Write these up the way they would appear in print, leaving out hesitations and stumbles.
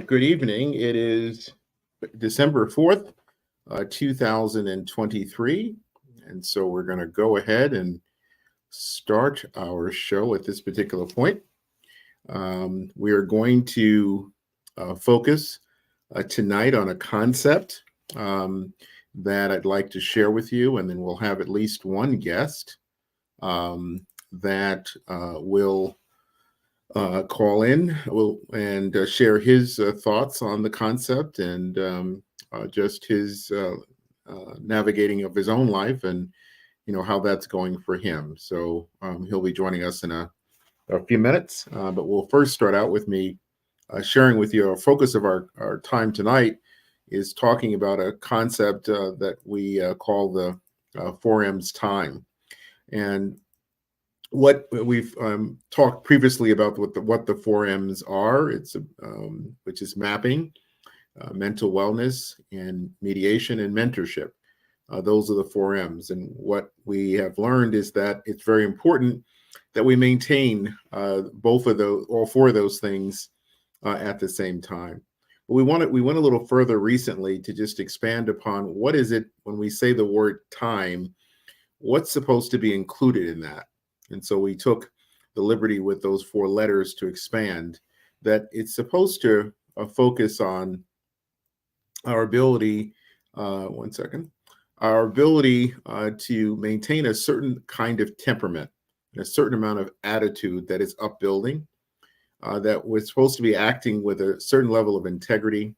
Good evening. It is December 4th, 2023. And so we're going to go ahead and start our show at this particular point. We are going to focus tonight on a concept that I'd like to share with you, and then we'll have at least one guest that will call in and share his thoughts on the concept and just his navigating of his own life and how that's going for him. So he'll be joining us in a few minutes, but we'll first start out with me sharing with you. Our focus of our time tonight is talking about a concept that we call the 4M's time. And what we've talked previously about what the 4M's are, which is mapping, mental wellness, and mediation and mentorship. Those are the 4M's. And what we have learned is that it's very important that we maintain all four of those things at the same time. But we went a little further recently to just expand upon what is it when we say the word time, what's supposed to be included in that. And so we took the liberty with those four letters to expand that it's supposed to focus on our ability, our ability to maintain a certain kind of temperament, and a certain amount of attitude that is upbuilding, that we're supposed to be acting with a certain level of integrity.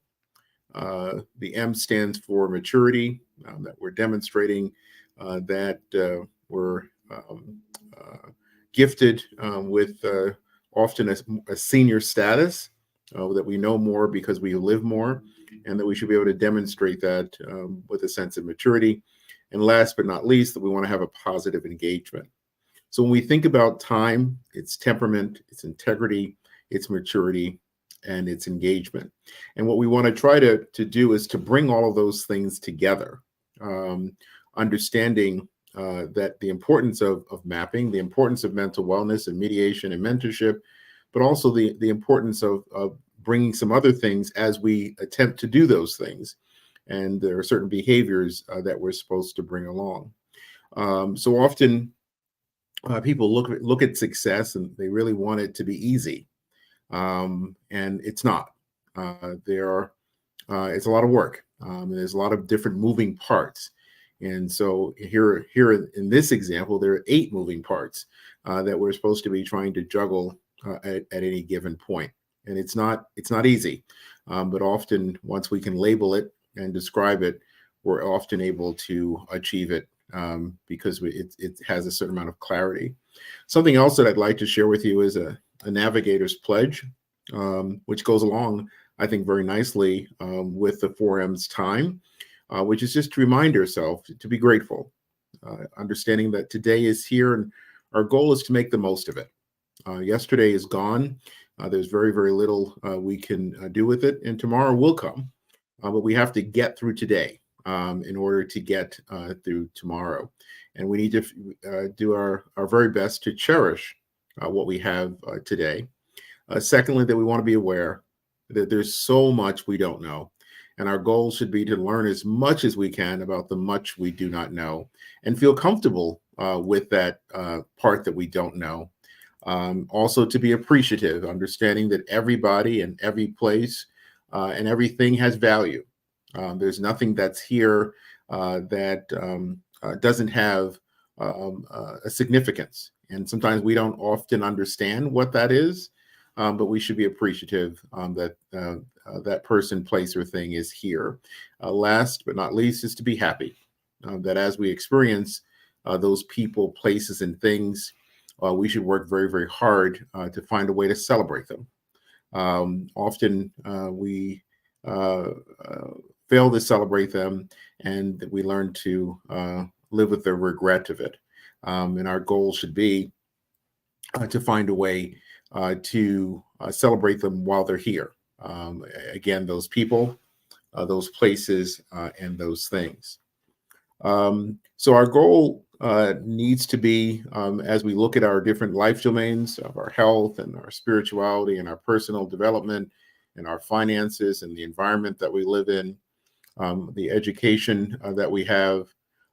The M stands for maturity, that we're demonstrating that we're gifted with often a senior status, that we know more because we live more, and that we should be able to demonstrate that with a sense of maturity. And last but not least, that we want to have a positive engagement. So when we think about time, it's temperament, it's integrity, it's maturity, and it's engagement. And what we want to try to do is to bring all of those things together, understanding that the importance of mapping, the importance of mental wellness and mediation and mentorship, but also the importance of bringing some other things as we attempt to do those things. And there are certain behaviors that we're supposed to bring along. So often people look at success and they really want it to be easy. And it's not. It's a lot of work. And there's a lot of different moving parts. And so here in this example, there are 8 moving parts that we're supposed to be trying to juggle at any given point. And it's not easy, but often once we can label it and describe it, we're often able to achieve it because it has a certain amount of clarity. Something else that I'd like to share with you is a navigator's pledge, which goes along, I think, very nicely with the 4M's time. Which is just to remind ourselves to be grateful, understanding that today is here and our goal is to make the most of it. Yesterday is gone. There's very, very little we can do with it, and tomorrow will come. But we have to get through today in order to get through tomorrow. And we need to do our very best to cherish what we have today. Secondly, that we want to be aware that there's so much we don't know. And our goal should be to learn as much as we can about the much we do not know and feel comfortable with that part that we don't know. Also to be appreciative, understanding that everybody and every place and everything has value. There's nothing that's here that doesn't have a significance. And sometimes we don't often understand what that is, but we should be appreciative that that person, place, or thing is here. Last but not least is to be happy that as we experience those people, places, and things, we should work very, very hard to find a way to celebrate them. Often we fail to celebrate them, and we learn to live with the regret of it. And our goal should be to find a way to celebrate them while they're here. Again, those people, those places, and those things. So our goal needs to be, as we look at our different life domains of our health and our spirituality and our personal development and our finances and the environment that we live in, the education that we have,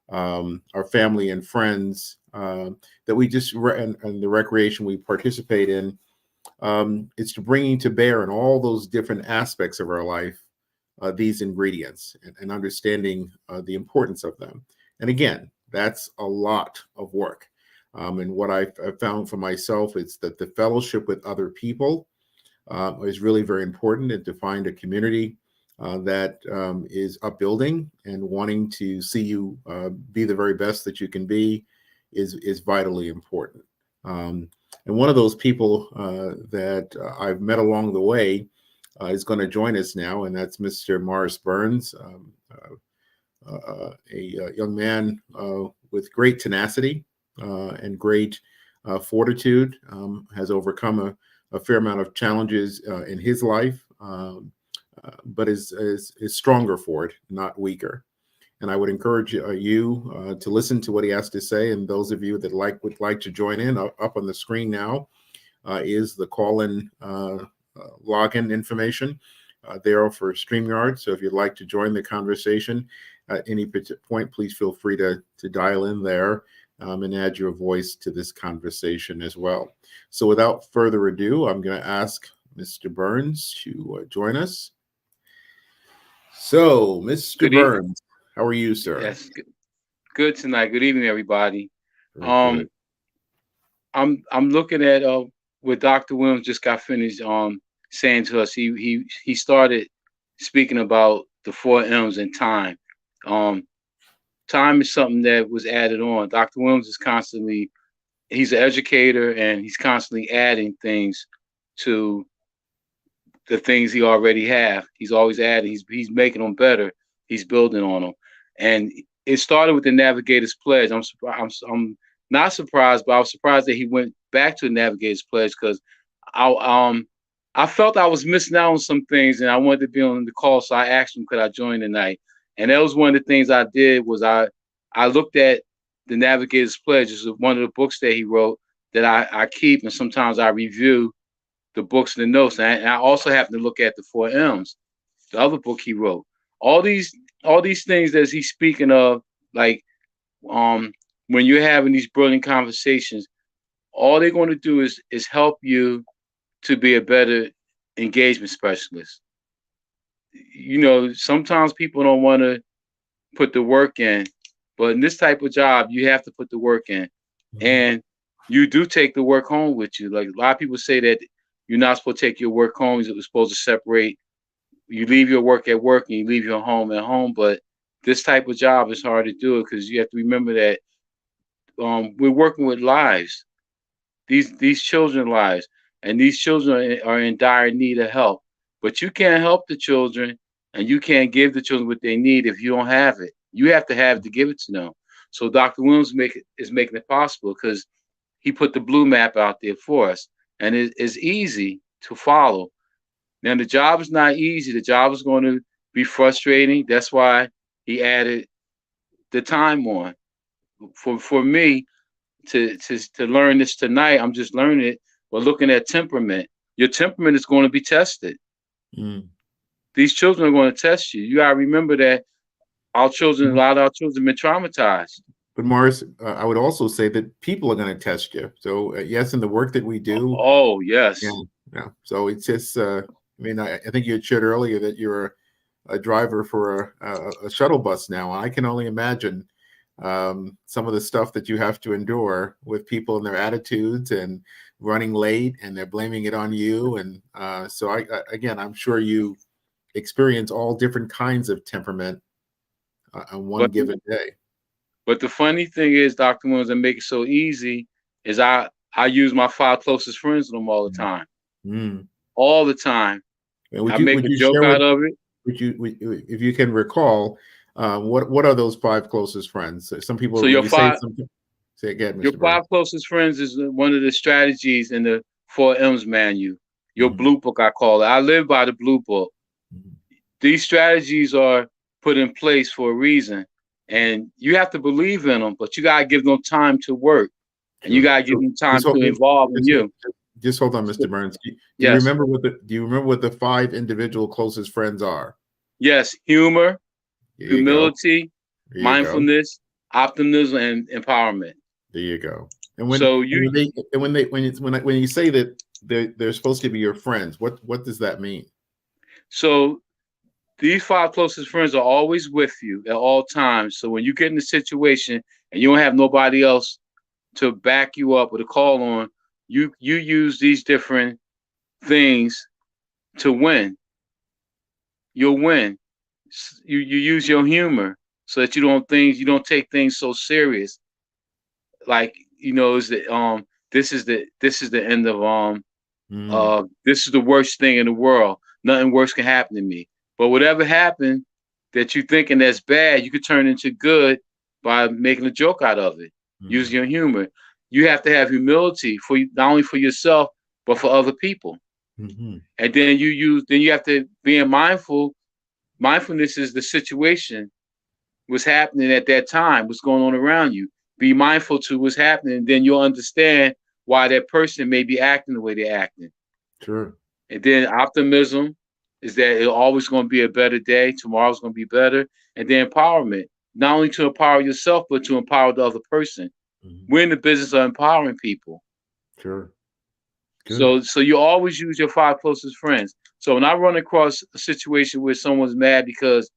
our family and friends that we just and the recreation we participate in. It's to bringing to bear in all those different aspects of our life these ingredients and understanding the importance of them. And again, that's a lot of work. And what I've found for myself is that the fellowship with other people is really very important, and to find a community that is upbuilding and wanting to see you be the very best that you can be is vitally important. And one of those people that I've met along the way is going to join us now, and that's Mr. Morris Burns, a young man with great tenacity and great fortitude, has overcome a fair amount of challenges in his life, but is stronger for it, not weaker. And I would encourage you to listen to what he has to say. And those of you that would like to join in, up on the screen now is the call-in login information there for StreamYard. So if you'd like to join the conversation at any point, please feel free to dial in there and add your voice to this conversation as well. So without further ado, I'm going to ask Mr. Burns to join us. So, Mr. Burns, how are you, sir? Yes, good tonight. Good evening, everybody. Good. I'm looking at what Dr. Williams just got finished saying to us. He started speaking about the 4 M's and time. Time is something that was added on. Dr. Williams is he's an educator, and he's constantly adding things to the things he already have. He's always adding. He's making them better. He's building on them. And it started with the Navigator's Pledge. I'm not surprised, but I was surprised that he went back to the Navigator's Pledge, because I felt I was missing out on some things, and I wanted to be on the call, so I asked him, could I join tonight? And that was one of the things I did. Was I looked at the Navigator's Pledge. It's one of the books that he wrote that I keep, and sometimes I review the books and the notes. And I also happen to look at the 4 M's, the other book he wrote. All these things that he's speaking of, like when you're having these brilliant conversations, all they're going to do is help you to be a better engagement specialist. You know, sometimes people don't want to put the work in, but in this type of job, you have to put the work in. Mm-hmm. And you do take the work home with you. Like a lot of people say that you're not supposed to take your work home. You're supposed to separate. You leave your work at work and you leave your home at home. But this type of job is hard to do, because you have to remember that we're working with lives, these children's lives, and these children are in dire need of help. But you can't help the children, and you can't give the children what they need if you don't have it. You have to have it to give it to them. So Dr. Williams is making it possible, because he put the blue map out there for us, and it is easy to follow. Now, the job is not easy. The job is going to be frustrating. That's why he added the time on. For me to learn this tonight, I'm just learning it. But looking at temperament, your temperament is going to be tested. Mm. These children are going to test you. You got to remember that our children, a lot of our children have been traumatized. But Morris, I would also say that people are going to test you. So yes, in the work that we do. Oh, yes. Yeah. So it's just, I think you had shared earlier that you're a driver for a shuttle bus now. I can only imagine some of the stuff that you have to endure with people and their attitudes and running late, and they're blaming it on you. And so I'm sure you experience all different kinds of temperament on one given day. But the funny thing is, Dr. Williams, that make it so easy is I use my 5 closest friends with them all the time. Mm. All the time. I make a joke out of it. If you can recall, what are those 5 closest friends? Some people. So your 5. Say again, Mr. Your 5 closest friends is one of the strategies in the 4 M's manual. Your blue book, I call it. I live by the blue book. Mm-hmm. These strategies are put in place for a reason, and you have to believe in them. But you gotta give them time to work, and you gotta give them time to evolve in you. just hold on, Mr. Burns. Do you Yes. remember what the 5 individual closest friends are? Yes. Humor, There you go. humility, There you go. mindfulness, optimism, and empowerment. There you go. And when So when you say that they're supposed to be your friends, what does that mean? so these 5 closest friends are always with you at all times. So when you get in a situation and you don't have nobody else to back you up or to call on, you use these different things to win. You'll win. You use your humor so that you don't take things so serious. Like, is that this is the end of this is the worst thing in the world. Nothing worse can happen to me. But whatever happened that you thinking that's bad, you could turn into good by making a joke out of it, using your humor. You have to have humility for not only for yourself but for other people. And then you have to be mindful. Mindfulness is the situation, what's happening at that time, what's going on around you. Be mindful to what's happening, and then you'll understand why that person may be acting the way they're acting. Sure. And then optimism is that it's always going to be a better day. Tomorrow's going to be better. And then empowerment, not only to empower yourself, but to empower the other person. We're in the business of empowering people. Sure. Good. So you always use your 5 closest friends. So when I run across a situation where someone's mad because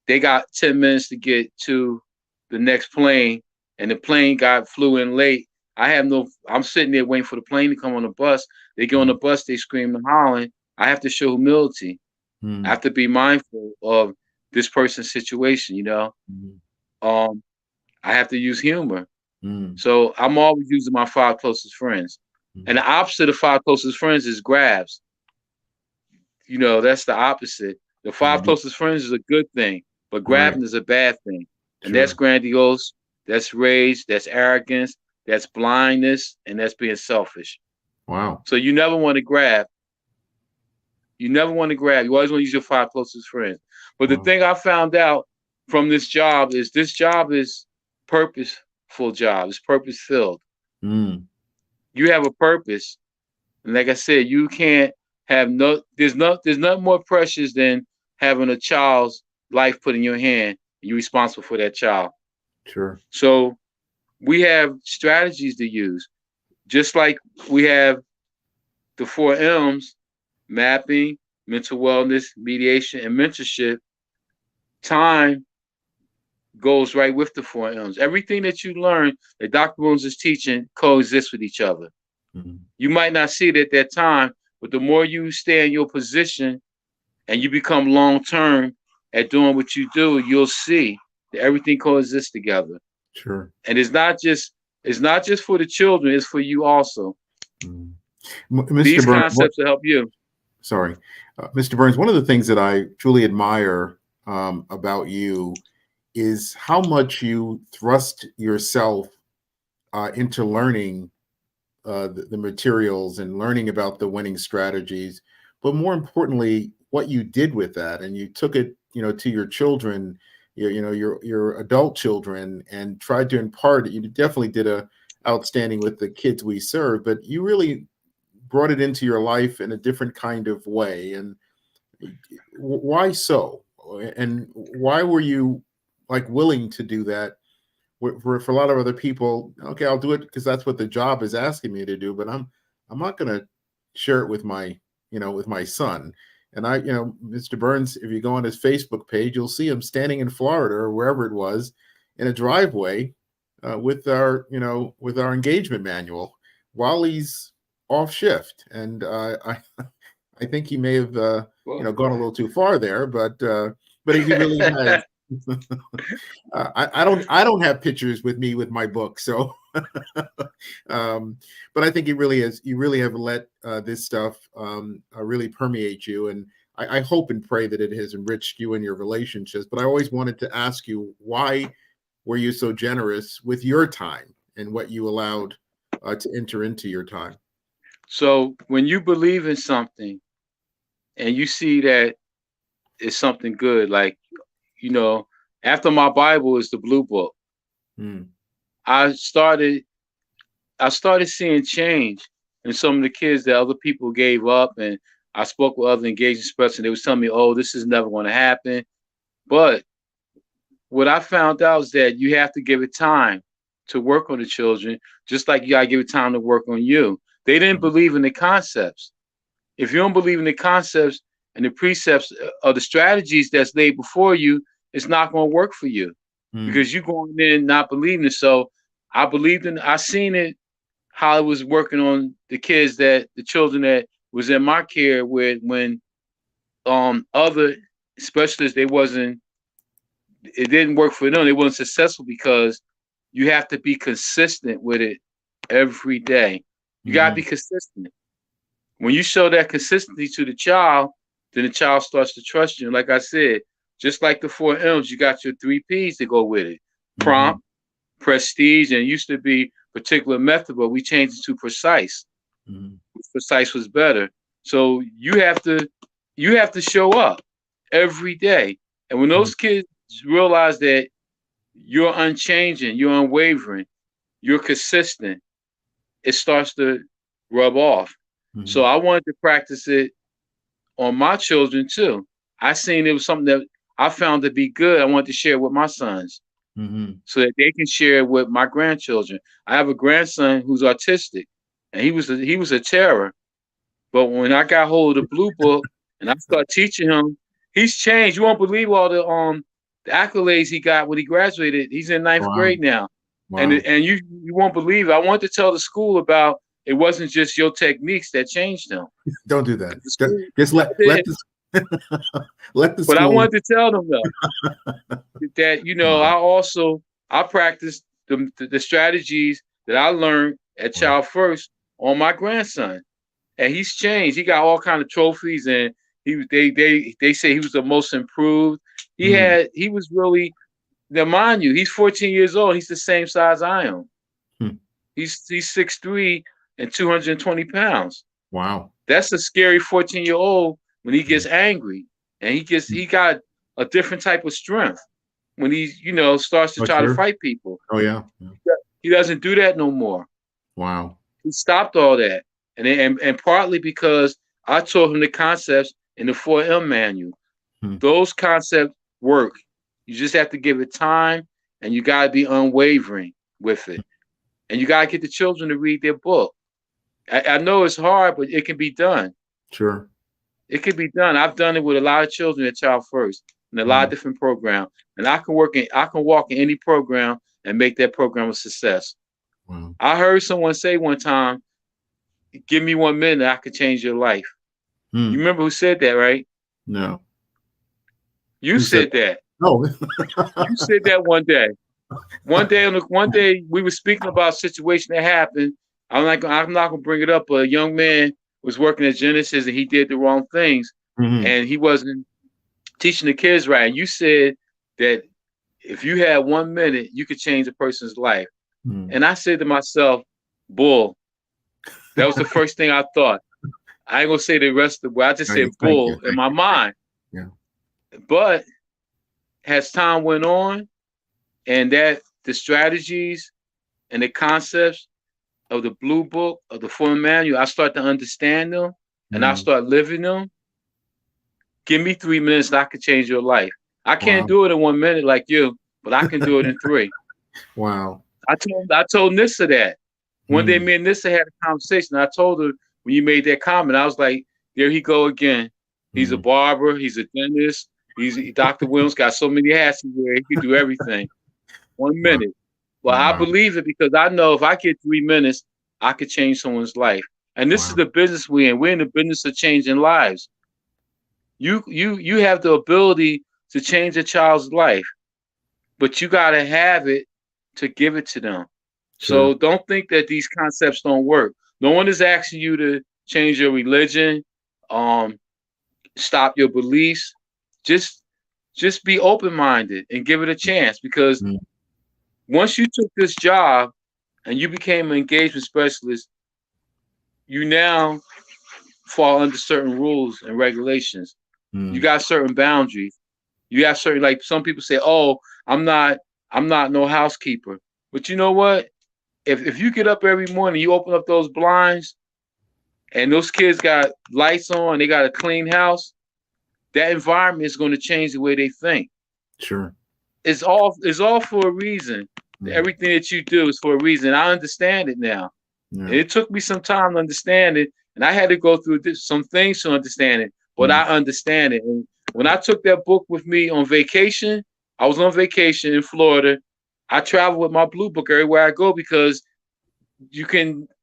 they got 10 minutes to get to the next plane and the plane flew in late, I'm sitting there waiting for the plane to come on the bus. They get on the bus, they scream and hollering. I have to show humility. I have to be mindful of this person's situation, I have to use humor. So I'm always using my 5 closest friends. And the opposite of 5 closest friends is grabs. That's the opposite. The 5 closest friends is a good thing, but grabbing is a bad thing. And that's grandiose, that's rage, that's arrogance, that's blindness, and that's being selfish. Wow. So you never want to grab. You never want to grab. You always want to use your 5 closest friends. But the thing I found out from this job is purposeful job. It's purpose filled. You have a purpose. And like I said, you can't have there's nothing more precious than having a child's life put in your hand and you're responsible for that child. Sure. So we have strategies to use. Just like we have the 4 M's, mapping, mental wellness, mediation, and mentorship. Time goes right with the 4 M's. Everything that you learn that Dr. Williams is teaching coexists with each other. You might not see it at that time, but the more you stay in your position and you become long-term at doing what you do, you'll see that everything coexists together. Sure. And it's not just for the children, it's for you also. These concepts will help you. Sorry. Mr. Burns, one of the things that I truly admire about you is how much you thrust yourself into learning the materials and learning about the winning strategies, but more importantly, what you did with that, and you took it, to your children, your adult children, and tried to impart it. You definitely did a outstanding with the kids we serve, but you really brought it into your life in a different kind of way. And why so? And why were you willing to do that? For a lot of other people, okay, I'll do it because that's what the job is asking me to do, but I'm not going to share it with my son. And Mr. Burns, if you go on his Facebook page, you'll see him standing in Florida or wherever it was in a driveway with our engagement manual while he's off shift. And I think he may have gone a little too far there, but he really has. I don't have pictures with me with my book, so but I think you really have let this stuff really permeate you, and I hope and pray that it has enriched you and your relationships. But I always wanted to ask you, why were you so generous with your time and what you allowed to enter into your time? So when you believe in something and you see that it's something good, like after my Bible is the Blue Book. I started seeing change, and some of the kids that other people gave up, and I spoke with other engagement specialists, and they was telling me, oh, this is never going to happen. But what I found out is that you have to give it time to work on the children, just like you got to give it time to work on you. They didn't believe in the concepts. If you don't believe in the concepts and the precepts of the strategies that's laid before you, it's not going to work for you because you're going in not believing it. So I believed in, I seen it, how it was working on the kids, that the children that was in my care with, when other specialists, it didn't work for them. They weren't successful because you have to be consistent with it every day. You got to be consistent. When you show that consistency to the child, then the child starts to trust you. And like I said, just like the 4 M's, you got your 3 P's to go with it. Prompt, prestige, and it used to be particular method, but we changed it to precise. Precise was better. So you have to show up every day. And when those kids realize that you're unchanging, you're unwavering, you're consistent, it starts to rub off. So I wanted to practice it on my children too. I seen it was something that I found to be good. I wanted to share with my sons so that they can share it with my grandchildren. I have a grandson who's autistic, and he was a terror. But when I got hold of the Blue Book and I started teaching him, he's changed. You won't believe all the accolades he got when he graduated. He's in 9th grade now. And you won't believe it. I want to tell the school about, it wasn't just your techniques that changed him. Don't do that. Just let the school. But I wanted to tell them though that I practiced the strategies that I learned at Child First on my grandson, and he's changed. He got all kind of trophies, and they say he was the most improved. He was really. Now, mind you, he's 14 years old. He's the same size I am. He's 6'3" and 220 pounds. Wow. That's a scary 14-year-old when he gets angry, and he got a different type of strength when he, starts to try to fight people. Oh yeah. He doesn't do that no more. Wow. He stopped all that. And partly because I taught him the concepts in the 4M manual. Those concepts work. You just have to give it time, and you got to be unwavering with it. And you got to get the children to read their book. I know it's hard, but it can be done. Sure. It can be done. I've done it with a lot of children at Child First in a lot of different programs. And I can walk in any program and make that program a success. Wow. I heard someone say one time, give me 1 minute, I could change your life. You remember who said that, right? No. You said that. No. You said that one day. One day we were speaking about a situation that happened. I'm not gonna bring it up, but a young man was working at Genesis and he did the wrong things, and he wasn't teaching the kids right. And you said that if you had 1 minute, you could change a person's life. And I said to myself, bull. That was the first thing I thought. I ain't gonna say the rest of the way. I just said bull in my mind. Yeah. But as time went on, and that the strategies and the concepts of the Blue Book, of the 4 manual, I start to understand them, and I start living them. Give me 3 minutes and I can change your life. I can't do it in 1 minute like you, but I can do it in 3. Wow. I told Nissa that. One day me and Nissa had a conversation. I told her when you made that comment, I was like, there he go again. He's a barber, he's a dentist, Dr. Williams got so many hats he wear, he can do everything. 1 minute. Well, I believe it because I know if I get 3 minutes, I could change someone's life. And this is the business we're in. We're in the business of changing lives. You have the ability to change a child's life, but you got to have it to give it to them. Sure. So don't think that these concepts don't work. No one is asking you to change your religion, stop your beliefs. Just be open-minded and give it a chance, because once you took this job and you became an engagement specialist, you now fall under certain rules and regulations. You got certain boundaries. You have certain, like some people say, oh, I'm not no housekeeper. But you know what? If you get up every morning, you open up those blinds and those kids got lights on, they got a clean house, that environment is going to change the way they think. Sure. It's all for a reason. Everything that you do is for a reason. I understand it now. Yeah. And it took me some time to understand it. And I had to go through some things to understand it, but I understand it. And when I took that book with me on vacation, I was on vacation in Florida. I travel with my blue book everywhere I go because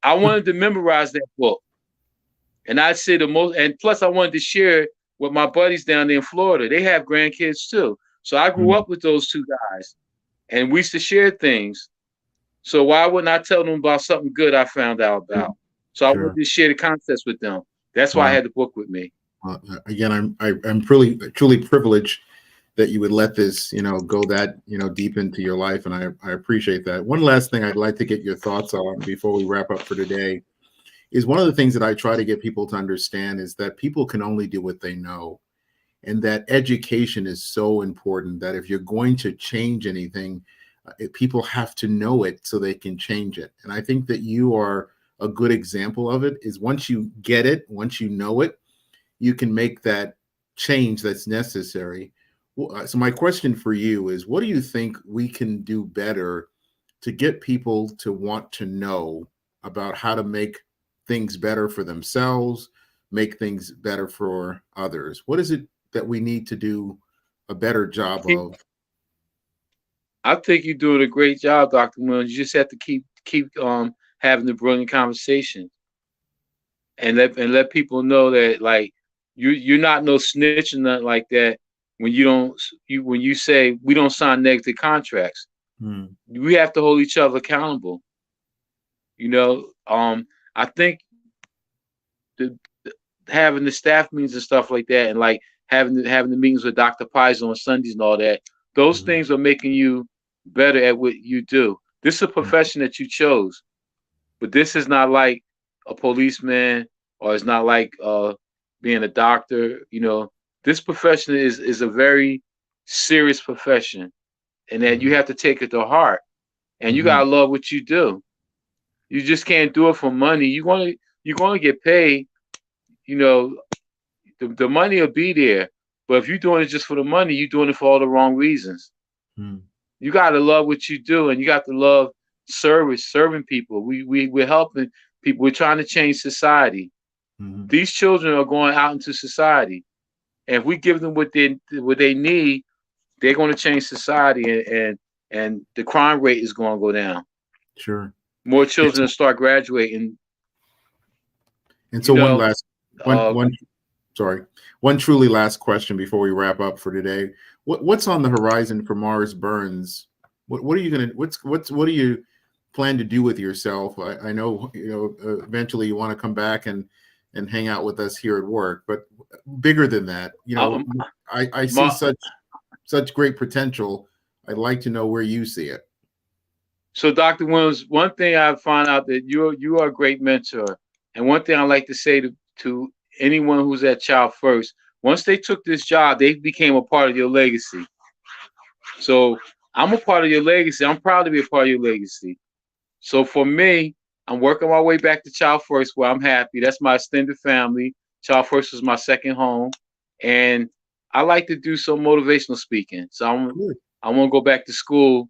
I wanted to memorize that book. And I'd say and plus I wanted to share it with my buddies down there in Florida. They have grandkids too. So I grew up with those two guys and we used to share things. So why wouldn't I tell them about something good I found out about? So I wanted to share the concepts with them. That's why I had the book with me. Again, I'm truly privileged that you would let this, go that, deep into your life. And I appreciate that. One last thing I'd like to get your thoughts on before we wrap up for today is one of the things that I try to get people to understand is that people can only do what they know. And that education is so important that if you're going to change anything, people have to know it so they can change it. And I think that you are a good example of it. Is once you get it, once you know it, you can make that change that's necessary. So my question for you is, what do you think we can do better to get people to want to know about how to make things better for themselves, make things better for others? What is it that we need to do a better job of? I think you're doing a great job, Dr. Williams. You just have to keep having the brilliant conversation and let people know that like you're not no snitch or nothing like that when you say we don't sign negative contracts. We have to hold each other accountable. I think having the staff meetings and stuff like that, and like having the meetings with Dr. Pies on Sundays and all that, those things are making you better at what you do. This is a profession that you chose, but this is not like a policeman or it's not like being a doctor. This profession is a very serious profession, and that you have to take it to heart, and you gotta love what you do. You just can't do it for money. You're gonna get paid. The money will be there, but if you're doing it just for the money, you're doing it for all the wrong reasons. You got to love what you do, and you got to love serving people. We're helping people. We're trying to change society. These children are going out into society, and if we give them what they need, they're going to change society, and the crime rate is going to go down. Sure. More children start graduating. And so one truly last question before we wrap up for today. What's on the horizon for Mars Burns? What do you plan to do with yourself? I know eventually you want to come back and hang out with us here at work, but bigger than that, I see such great potential. I'd like to know where you see it. So, Dr. Williams, one thing I found out that you are a great mentor, and one thing I like to say to anyone who's at Child First, once they took this job, they became a part of your legacy. So I'm a part of your legacy. I'm proud to be a part of your legacy. So for me, I'm working my way back to Child First where I'm happy. That's my extended family. Child First was my second home. And I like to do some motivational speaking. So I want to go back to school.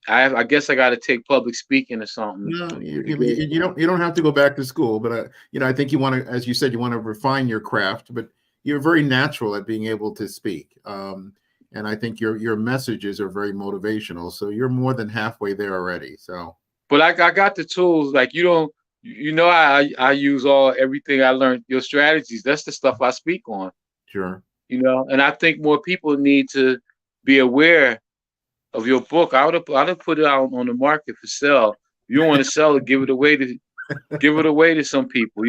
I guess I got to take public speaking or something. No, you don't have to go back to school, but I think you want to, as you said, you want to refine your craft, but you're very natural at being able to speak. And I think your messages are very motivational. So you're more than halfway there already. So, but I got the tools. Like I use everything I learned. Your strategies. That's the stuff I speak on. Sure. And I think more people need to be aware of your book. I would have put it out on the market for sale. You don't want to sell it, give it away to some people.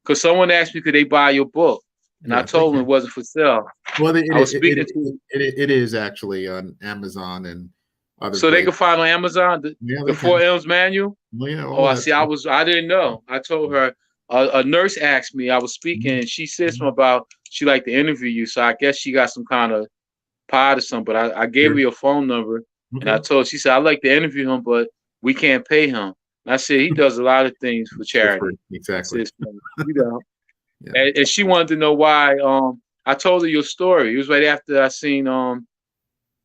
Because someone asked me, could they buy your book? And I told them it wasn't for sale. Well, it is actually on Amazon and other. So they can find on Amazon the 4 M's manual. Well, yeah. Oh, I see. I didn't know. I told her a nurse asked me. I was speaking, and she said something about she liked to interview you. So I guess she got some kind of pod or something. But I gave her your phone number, and I told her. She said I'd like to interview him, but we can't pay him. And I said, he does a lot of things for charity. Exactly. I said, so, you know. Yeah. And she wanted to know why. I told her your story. It was right after I seen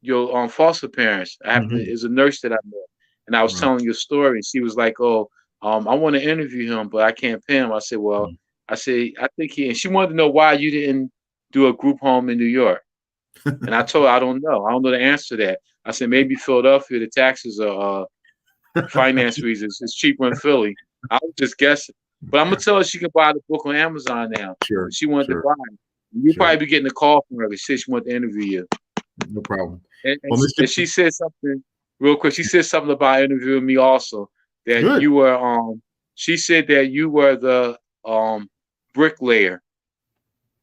your foster parents. It's a nurse that I met, and I was Right. telling your story, and she was like, "Oh, I want to interview him, but I can't pay him." I said, "Well, I think he." And she wanted to know why you didn't do a group home in New York. And I told her I don't know. I don't know the answer to that. I said maybe Philadelphia, the taxes are finance reasons. It's cheaper in Philly. I was just guessing, but I'm gonna tell her she can buy the book on Amazon now. Sure. She wanted to buy it. You'll probably be getting a call from her. She said she wanted to interview you. No problem. And she said something real quick. She said something about interviewing me also. That you were she said that you were the bricklayer.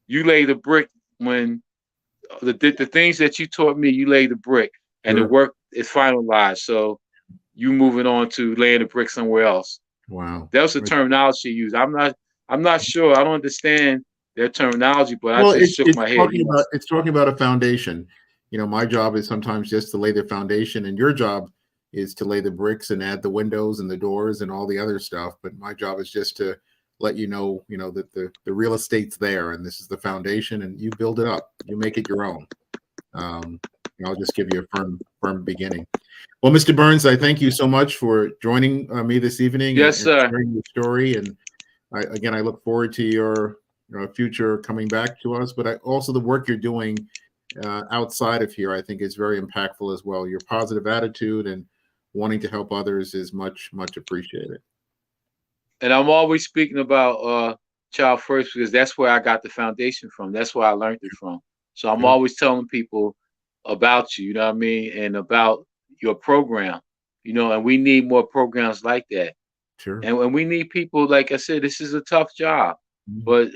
You lay the brick when the things that you taught me, you lay the brick and the work is finalized. So you moving on to laying the brick somewhere else. Wow. That was the terminology she used. I'm not sure. I don't understand their terminology, but well, I just shook my head. It's talking about a foundation. You know, my job is sometimes just to lay the foundation, and your job is to lay the bricks and add the windows and the doors and all the other stuff. But my job is just to let you know that the real estate's there, and this is the foundation, and you build it up. You make it your own. I'll just give you a firm beginning. Well, Mr. Burns, I thank you so much for joining me this evening. Yes, sir. And sharing your story. And I look forward to your future coming back to us, but also the work you're doing outside of here, I think is very impactful as well. Your positive attitude and wanting to help others is much, much appreciated. And I'm always speaking about child first because that's where I got the foundation from. That's where I learned it from. So I'm always telling people about you, you know what I mean, and about your program, and we need more programs like that. Sure. And when we need people, like I said, this is a tough job, but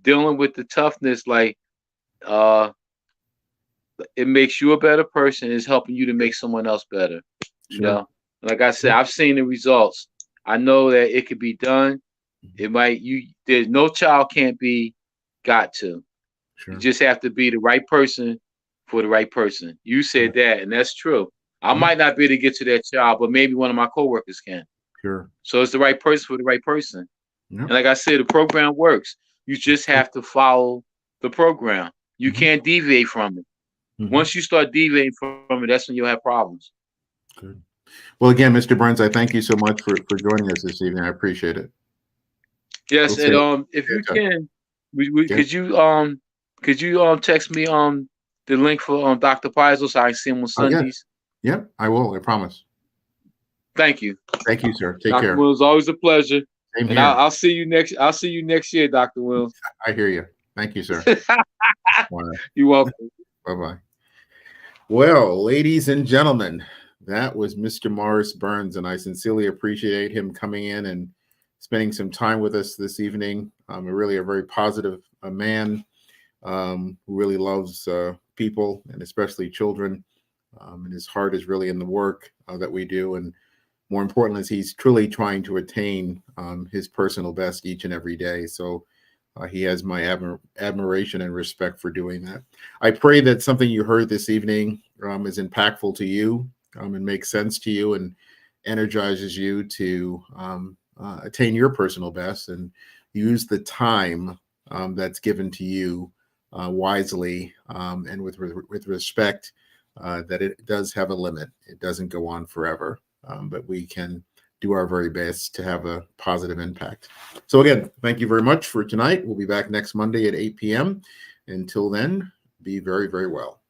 dealing with the toughness, like it makes you a better person. Is helping you to make someone else better. Sure. Like I said, I've seen the results. I know that it could be done. There's no child can't be got to. Sure. You just have to be the right person for the right person. You said that, and that's true. I might not be able to get to that child, but maybe one of my coworkers can. Sure. So it's the right person for the right person. And like I said, the program works. You just have to follow the program. You can't deviate from it. Once you start deviating from it, that's when you'll have problems. Good. Well, again, Mr. Burns, I thank you so much for joining us this evening. I appreciate it. Yes, and if you can, could you text me the link for Dr. Paizo so I can see him on Sundays? Yeah, I will. I promise. Thank you. Thank you, sir. Take care. Dr. Wills, always a pleasure. Same and here. I'll see you next year, Dr. Wills. I hear you. Thank you, sir. You're welcome. Bye-bye. Well, ladies and gentlemen, that was Mr. Morris Burns, and I sincerely appreciate him coming in and spending some time with us this evening. Really a very positive man who really loves people and especially children. And his heart is really in the work that we do. And more importantly, is he's truly trying to attain his personal best each and every day. So he has my admiration and respect for doing that. I pray that something you heard this evening is impactful to you and makes sense to you and energizes you to attain your personal best and use the time that's given to you wisely and with respect that it does have a limit. It doesn't go on forever, but we can do our very best to have a positive impact. So again, thank you very much for tonight. We'll be back next Monday at 8 p.m. Until then, be very, very well.